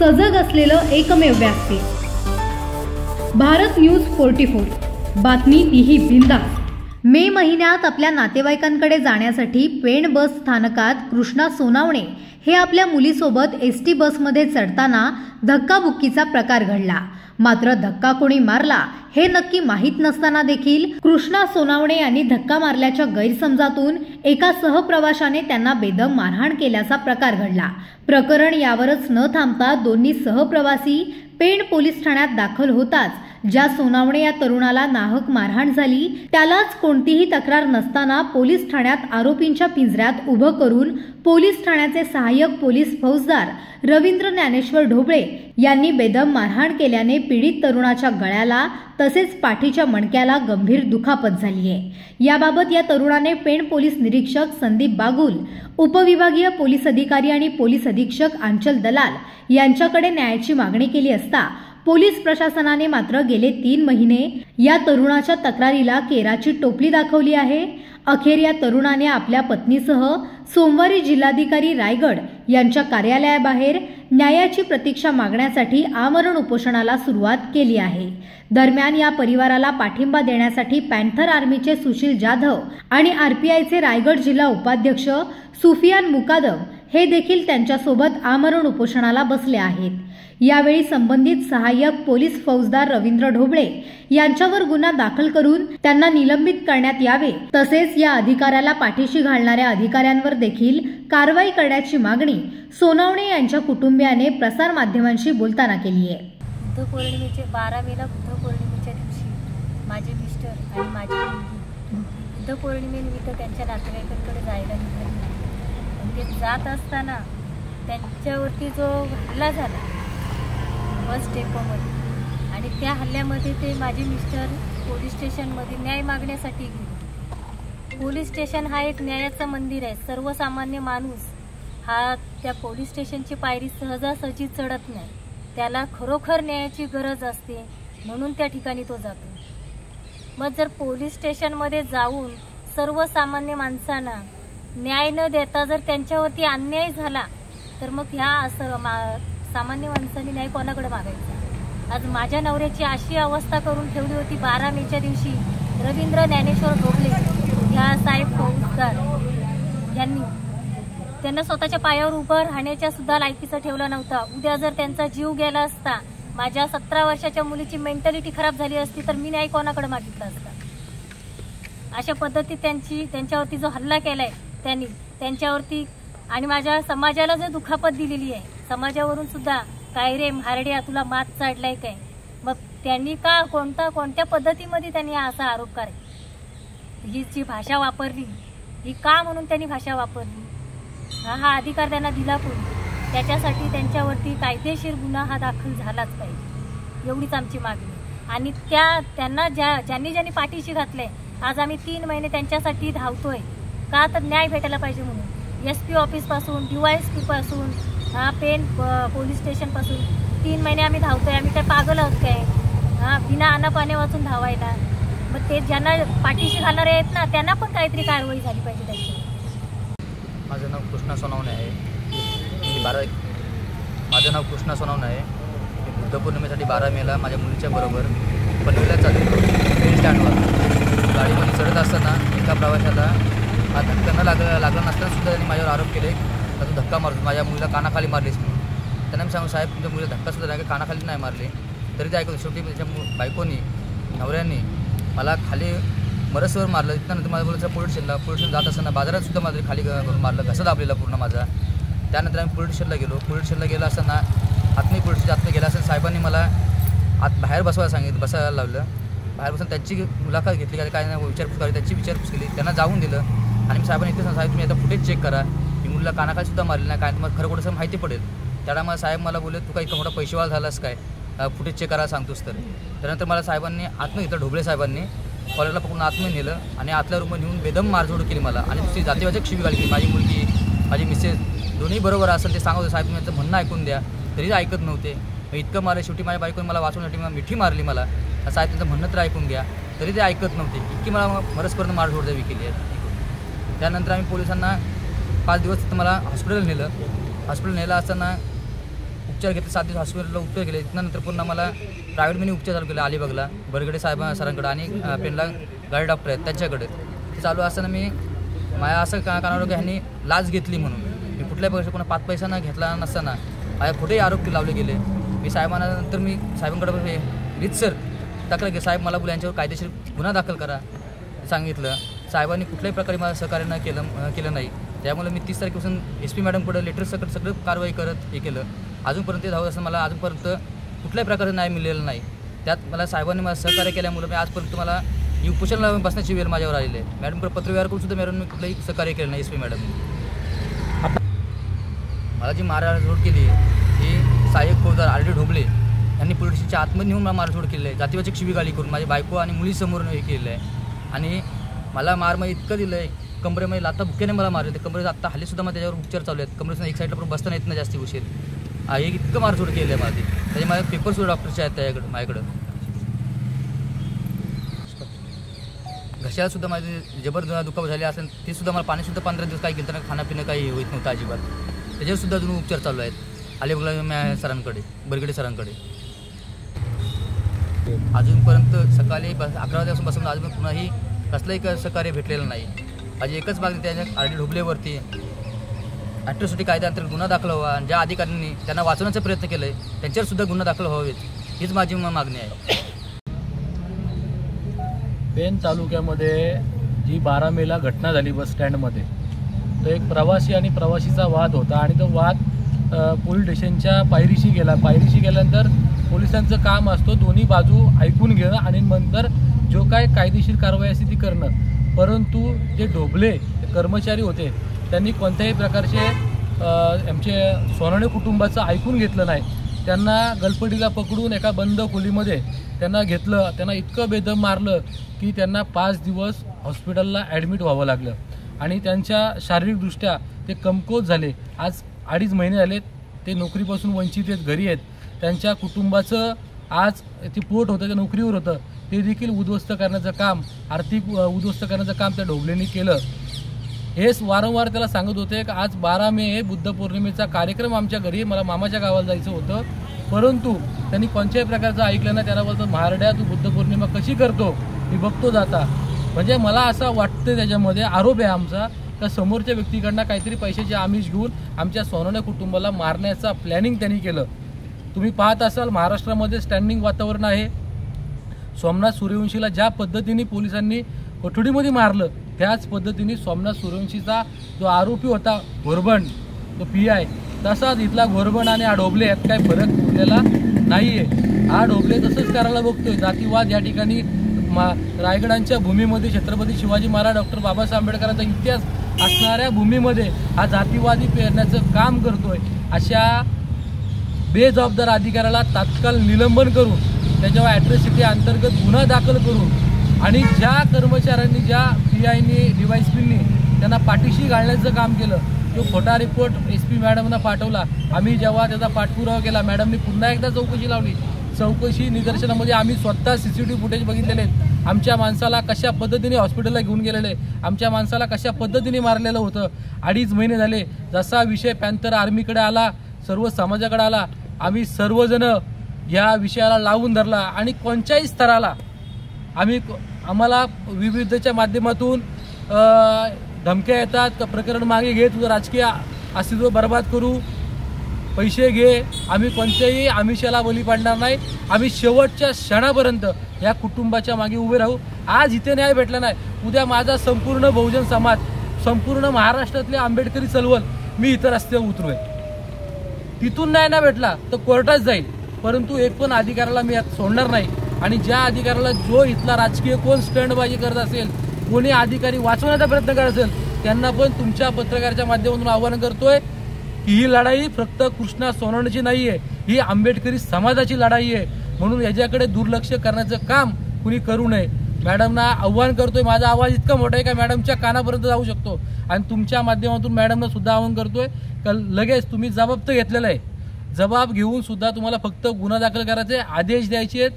सजग असलेलं एकमेव व्यासपीठ भारत न्यूज 44। बातमी तीही बिंदास। मे महिन्यात आपल्या नातेवाईकांकडे जाण्यासाठी पेण बस स्थानकात कृष्णा सोनावणे हे आपल्या मुलीसोबत एसटी बसमध्ये चढताना धक्काबुक्कीचा प्रकार घडला। मात्र धक्का कोणी मारला हे नक्की माहीत नसताना देखील कृष्णा सोनावणे यांनी धक्का मारल्याच्या गैरसमजातून एका सहप्रवाशाने त्यांना बेदम मारहाण केल्याचा प्रकार घडला। प्रकरण यावरच न थांबता दोन्ही सहप्रवासी पेण पोलीस ठाण्यात दाखल होताच ज्या सोनावणे या तरुणाला नाहक मारहाण झाली त्यालाच कोणतीही तक्रार नसताना पोलीस ठाण्यात आरोपींच्या पिंजऱ्यात उभं करून पोलीस ठाण्याचे सहाय्यक पोलीस फौजदार रवींद्र ज्ञानेश्वर ढोबळे यांनी बेदम मारहाण केल्याने पीडित तरुणाच्या गळ्याला तसेच पाठीच्या मणक्याला गंभीर दुखापत झाली आहे। याबाबत या तरुणाने पेण पोलीस निरीक्षक संदीप बागुल, उपविभागीय पोलीस अधिकारी आणि पोलीस अधीक्षक आंचल दलाल यांच्याकडे न्यायाची मागणी केली असता पोलीस प्रशासनाने मात्र गेले 3 महिने या तरुणाच्या तक्रारीला केराची टोपली दाखवली आहे। अखेर या तरुणाने आपल्या पत्नीसह सोमवारी जिल्हाधिकारी रायगड यांच्या कार्यालयाबाहेर न्यायाची प्रतीक्षा मागण्यासाठी आमरण उपोषणाला सुरुवात केली आहे। दरम्यान या परिवाराला पाठिंबा देण्यासाठी पॅन्थर आर्मीचे सुशील जाधव आणि आरपीआयचे रायगड जिल्हा उपाध्यक्ष सुफियान मुकादम हे देखील त्यांच्यासोबत आमरण उपोषणाला बसले आहेत। यावेळी संबंधित सहाय्यक पोलीस फौजदार रवींद्र ढोबळे यांच्यावर गुन्हा दाखल करून त्यांना निलंबित करण्यात यावे तसेच या अधिकाऱ्याला पाठीशी घालणाऱ्या अधिकाऱ्यांवर देखील कारवाई करण्याची मागणी सोनावणे यांच्या कुटुंबियाने प्रसार माध्यमांशी बोलताना केली आहे। बुद्ध पौर्णिमेचे 12 मेला बुद्ध पौर्णिमेच्या दिवशी माझे मिस्टर आणि माझी मुलगी बुद्ध पौर्णिमेनिमित्त त्यांच्या नातेवाईकांकडे जायला निघाली। ते जात असताना त्यांच्यावरती जो हल्ला झाला बस डेपोमध्ये आणि त्या हल्ल्यामध्ये ते माझे मिस्टर पोलीस स्टेशनमध्ये न्याय मागण्यासाठी गेले। पोलीस स्टेशन हा एक न्यायाचं मंदिर आहे। सर्वसामान्य माणूस हा त्या पोलीस स्टेशनची पायरी सहजासहजी चढत नाही, त्याला खरोखर न्यायाची गरज असते म्हणून त्या ठिकाणी तो जातो। मग जर पोलीस स्टेशनमध्ये जाऊन सर्वसामान्य माणसांना न्याय न देता जर त्यांच्यावरती अन्याय झाला तर मग ह्या सामान्य माणसांनी न्याय कोणाकडे मागायचा। आज माझ्या नवऱ्याची अशी अवस्था करून ठेवली होती। 12 मेच्या दिवशी रवींद्र ज्ञानेश्वर ढोबळे ह्या साहेब फौजदार यांनी त्यांना स्वतःच्या पायावर उभं राहण्याच्या सुद्धा लायकीचं ठेवलं नव्हतं। उद्या जर त्यांचा जीव गेला असता, माझ्या 17 वर्षाच्या मुलीची मेंटॅलिटी खराब झाली असती तर मी न्याय कोणाकडे मागितला असता। अशा पद्धतीत त्यांच्यावरती जो हल्ला केलाय त्यांच्यावरती आणि माझ्या समाजाला जो दुखापत दिलेली आहे, समाजावरून सुद्धा काय रे म्हारड्या तुला मात चढलाय काय, मग त्यांनी का कोणत्या पद्धतीमध्ये त्यांनी असा आरोप कराय, ही जी भाषा वापरली ही का म्हणून त्यांनी भाषा वापरली, हा अधिकार त्यांना दिला कोणी, त्याच्यासाठी त्यांच्यावरती कायदेशीर गुन्हा हा दाखल झालाच पाहिजे एवढीच आमची मागणी। आणि त्यांना ज्यांनी पाठीशी घातलंय आज आम्ही 3 महिने त्यांच्यासाठी धावतोय का तर न्याय भेटायला पाहिजे म्हणून। SP ऑफिस पासून DYSP पासून पेण पोलीस स्टेशन पासून 3 महिने आम्ही धावतोय। आम्ही काय पागल आहोत काय बिना अनापाने वाचून धावायला? मग ते ज्यांना पाठीशी घालणारे आहेत ना त्यांना पण काहीतरी कारवाई झाली पाहिजे त्यांची। माझं नाव कृष्णा सोनावणे आहे। बुद्ध पौर्णिमेसाठी 12 मेला माझ्या मुलीच्या बरोबर पनवेलला चालतो ट्रेन स्टँडवर गाडीमध्ये चढत असताना एका प्रवाशाला हा धक्का न लागला नसताना सुद्धा त्यांनी माझ्यावर आरोप केले का तू धक्का मारतो, माझ्या मुलीला कानाखाली मारलीस म्हणून। त्यांना मी सांगू साहेब तुमच्या मुलीला धक्का सुद्धा नाही, कानाखाली नाही मारले तरी ते ऐकलं। शेवटी त्याच्या बायकोनी नवऱ्यांनी मला खाली मरसवर मारलं। त्यानंतर माझ्या मुलीचा पोलीस स्टेशन जात असताना बाजारात सुद्धा माझं खाली मारलं, घसा दाबलेला पूर्ण माझा। त्यानंतर आम्ही पोलीस स्टेशनला गेलो। पोलीस स्टेशनला गेला असताना आतमध्ये पोलीस स्टेशन आतमध्ये गेला असताना साहेबांनी मला बाहेर बसवायला सांगितलं, बसायला लावलं। बाहेर बसून त्यांची मुलाखत घेतली, काय नाही विचारपूस करावी त्याची विचारपूस केली, त्यांना जाऊन दिलं। आणि मी साहेबांनी इथे साहेब तुम्ही आता फुटेज चेक करा, मी मुलीला कानाखाली सुद्धा मारली नाही, काय तुम्हाला खरं खोटं माहिती पडेल। त्याला मला साहेब मला बोलले तू काही इतका मोठा पैसेवाला झालास काय, फुटेज चेक करायला सांगतोस तर। त्यानंतर मला साहेबांनी आतमध्ये घेतलं, ढोबळे साहेबांनी कॉलेजला पकडून आतमध्ये नेलं आणि आतल्या रूममध्ये नेऊन बेदम मारझोड केली मला। आणि दुसरी जातीवाचक शिवी घाली, माझी मुलगी माझी मिसेस दोन्ही बरोबर असेल ते सांगत साहेब तुम्ही याचं म्हणणं ऐकून द्या, तरी ऐकत नव्हते। मी इतकं मारलं, शेवटी माझ्या बायकोने मला वाचवण्यासाठी मिठी मारली मला, साहेब त्यांचं म्हणणं तर ऐकून घ्या, तरी ते ऐकत नव्हते। इतकी मला मरसपर्यंत मारझोड द्यावी केली आहे। त्यानंतर आम्ही पोलिसांना 5 दिवस तिथं मला हॉस्पिटल नेलं। हॉस्पिटल नेलं असताना उपचार घेतले, 7 दिवस हॉस्पिटलला उपचार केले. नंतर पुन्हा मला प्रायव्हेटमध्ये उपचार चालू केले अलिबागला, बरगडे सरांकडे आणि पेनला गाडी डॉक्टर आहेत त्यांच्याकडे. ते चालू असताना मी माझ्या असं कानावर ह्यांनी लाच घेतली म्हणून मी कुठल्याही प्रकारचे कोणा 5 पैसा न घेतला नसताना माझ्या कुठेही आरोप लावले गेले. मी साहेबांना नंतर मी साहेबांकडे रीतसर तक्रार केली, साहेब मला बोला यांच्यावर कायदेशीर गुन्हा दाखल करा सांगितलं. साहेबांनी कुठल्याही प्रकारे मला सहकार्य केलं नाही. त्यामुळे मी 30 तारखेपासून SP मॅडमकडे लेटर सगळं कारवाई करत हे केलं. अजूनपर्यंत धावत असताना मला अजूनपर्यंत कुठल्याही प्रकारे न्याय मिळालेला नाही. त्यात मला साहेबांनी मला सहकार्य केल्यामुळे मी आजपर्यंत मला उपोषणाला बसण्याची वेळ माझ्यावर आलेली आहे. मॅडमकडे पत्रव्यवहार करून सुद्धा मॅडम मी कुठलंही सहकार्य केलं नाही. SP मॅडम मला जी मारहाण केली ही सहाय्यक फौजदार RD ढोबळे यांनी पोलीस स्टेशनच्या आतमध्ये नेऊन मला मारहाण केली आहे. जातीवाचक शिवीगाळी करून माझी बायको आणि मुलीसमोर हे केलेलं आहे. आणि मला मारमध्ये इतकं दिलं आहे, कमरेमध्ये लाथा बुक्याने मला मारले. कमरेचं आत्ता हल्लीसुद्धा मला त्याच्यावर उपचार चालू आहेत. कमरेचं एक साईडला पण बसताना येत नाही जास्ती उशीर. हे इतकं मारझोड केलं आहे माझी. त्याचे माझे पेपरसुद्धा डॉक्टरचे आहेत माझ्याकडं. घशाला सुद्धा माझे जबर दुखापत झाले असेल ते सुद्धा मला पाणीसुद्धा 15 दिवस काही गेलं, खाणंपिणं काही होत नव्हतं अजिबात. त्याच्यावर सुद्धा अजून उपचार चालू आहेत अलिबागला सरांकडे, बरगडे सरांकडे. अजूनपर्यंत सकाळी 11 वाजल्यापासून अजून कुणाही कसलंही सहकार्य भेटलेलं नाही. माझी एकच मागणी त्याच्या RD ढोबळेवरती ॲट्रॉसिटी कायद्याअंतर्गत गुन्हा दाखल व्हावा आणि ज्या अधिकाऱ्यांनी त्यांना वाचवण्याचा प्रयत्न केला आहे त्यांच्यावर सुद्धा गुन्हा दाखल व्हावेत, हीच माझी मागणी आहे. पेन तालुक्यामध्ये जी 12 मेला घटना झाली बस स्टँडमध्ये, तो एक प्रवासी आणि प्रवासीचा वाद होता आणि तो वाद पोलीस स्टेशनच्या पायरीशी गेला. पायरीशी गेल्यानंतर पोलिसांचं काम असतं दोन्ही बाजू ऐकून घेणं आणि नंतर जो काय कायदेशीर कारवाई असते ती करणं. परंतु जे ढोबळे कर्मचारी होते त्यांनी कोणत्याही प्रकारचे आमचे सोनाणे कुटुंबाचं ऐकून घेतलं नाही. त्यांना गलपडीला पकडून एका बंद खोलीमध्ये त्यांना घेतलं. त्यांना इतकं बेदम मारलं की त्यांना 5 दिवस हॉस्पिटलला ॲडमिट व्हावं लागलं आणि त्यांच्या शारीरिकदृष्ट्या ते कमकुवत झाले. आज 2.5 महिने झाले ते नोकरीपासून वंचित आहेत, घरी आहेत. त्यांच्या कुटुंबाचं आज ते पोट होतं, ते नोकरीवर होतं, ते देखील उद्ध्वस्त करण्याचं काम, आर्थिक उद्ध्वस्त करण्याचं काम त्या ढोबळेंनी केलं. हेच वारंवार त्याला सांगत होते की आज 12 मे बुद्ध पौर्णिमेचा कार्यक्रम आमच्या घरी, मला मामाच्या गावाला जायचं होतं, परंतु त्यांनी कोणत्याही प्रकारचं ऐकलं नाही. त्याला बोलतो महारड्या तू बुद्ध पौर्णिमा कशी करतो मी बघतो जाता. म्हणजे मला असं वाटतं त्याच्यामध्ये आरोप आहे आमचा का समोरच्या व्यक्तीकडनं काहीतरी पैशाचे आमिष घेऊन आमच्या सोनाणे कुटुंबाला मारण्याचा प्लॅनिंग त्यांनी केलं. तुम्ही पाहत असाल महाराष्ट्रामध्ये स्टँडिंग वातावरण आहे. सोमनाथ सूर्यवंशीला ज्या पद्धतीने पोलिसांनी कोठडीमध्ये मारलं त्याच पद्धतीने सोमनाथ सूर्यवंशीचा जो आरोपी होता घोरबंड, तो PI, तसाच इथला घोरबंड आणि हा ढोबळे यात काही फरक उरलेला नाही आहे. हा ढोबळे तसंच करायला बघतोय. जातीवाद या ठिकाणी रायगडांच्या भूमीमध्ये छत्रपती शिवाजी महाराज, डॉक्टर बाबासाहेब आंबेडकरांचा इतिहास असणाऱ्या भूमीमध्ये हा जातीवादी पेरण्याचं काम करतोय. अशा बेजबाबदार अधिकाऱ्याला तात्काळ निलंबन करून त्याच्यावर ॲट्रॉसिटी अंतर्गत गुन्हा दाखल करून आणि ज्या कर्मचाऱ्यांनी, ज्या PIनी, DYSPनी त्यांना पाठीशी घालण्याचं काम केलं, तो खोटा रिपोर्ट SP मॅडमना पाठवला. आम्ही जेव्हा त्याचा पाठपुरावा केला, मॅडमनी पुन्हा एकदा चौकशी लावली. चौकशी निदर्शनामध्ये आम्ही स्वतः CCTV फुटेज बघितलेले आहेत. आमच्या माणसाला कशा पद्धतीने हॉस्पिटलला घेऊन गेलेले, आमच्या माणसाला कशा पद्धतीने मारलेलं होतं. 2.5 महिने झाले. जसा विषय पॅन्थर आर्मीकडे आला, सर्व समाजाकडे आला, आम्ही सर्वजण या विषयाला लावून धरला आणि कोणत्याही स्तराला आम्हाला विविधतेच्या माध्यमातून धमक्या येतात का प्रकरण मागे घे, तुझं राजकीय अस्तित्व बर्बाद करू, पैसे घे. आम्ही कोणत्याही आमिषाला बली पाडणार नाही. आम्ही शेवटच्या क्षणापर्यंत या कुटुंबाच्या मागे उभे राहू. आज इथे न्याय भेटला नाही, उद्या माझा संपूर्ण बहुजन समाज, संपूर्ण महाराष्ट्रातले आंबेडकरी चळवळ मी इथं रस्त्यावर उतरूय. तिथून न्याय नाही भेटला तर कोर्टात जाईल, परंतु एक पण अधिकाऱ्याला मी यात सोडणार नाही. आणि ज्या अधिकाऱ्याला जो इथला राजकीय कोण स्टंटबाजी करत असेल, कोणी अधिकारी वाचवण्याचा प्रयत्न करत असेल, त्यांना पण तुमच्या पत्रकाराच्या माध्यमातून आवाहन करतोय की ही लढाई फक्त कृष्णा सोनावणेची नाही आहे, ही आंबेडकरी समाजाची लढाई आहे. म्हणून याच्याकडे दुर्लक्ष करण्याचं काम कुणी करू नये. मॅडमना आव्हान करतोय. माझा आवाज इतका मोठा आहे का मॅडमच्या कानापर्यंत जाऊ शकतो आणि तुमच्या माध्यमातून मॅडमना सुद्धा आवाहन करतोय का लगेच तुम्ही जबाब तर घेतलेला आहे, जबाब घेऊन सुद्धा तुम्हाला फक्त गुन्हा दाखल करायचे, आदेश द्यायचे आहेत.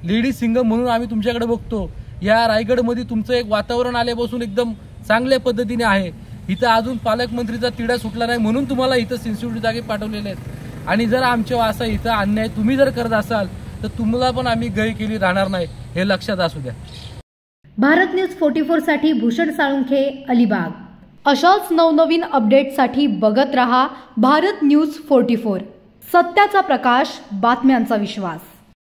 लेडी सिंगम म्हणून आम्ही तुमच्याकडे बघतो. या रायगडमध्ये तुमचं एक वातावरण आल्यापासून एकदम चांगल्या पद्धतीने आहे. इथं अजून पालकमंत्रीचा तिढा सुटला नाही म्हणून तुम्हाला इथं सेन्सिटिव्ह जागे पाठवलेले आहेत. आणि जर आमच्या असा इथं अन्याय तुम्ही जर करत असाल तर तुम्हाला पण आम्ही गय केली राहणार नाही, हे लक्षात असू द्या. भारत न्यूज 44 साठी भूषण साळुंखे, अलिबाग. अशाच नवनवीन अपडेटसाठी बघत रहा भारत न्यूज 44. सत्याचा प्रकाश, बातम्यांचा विश्वास.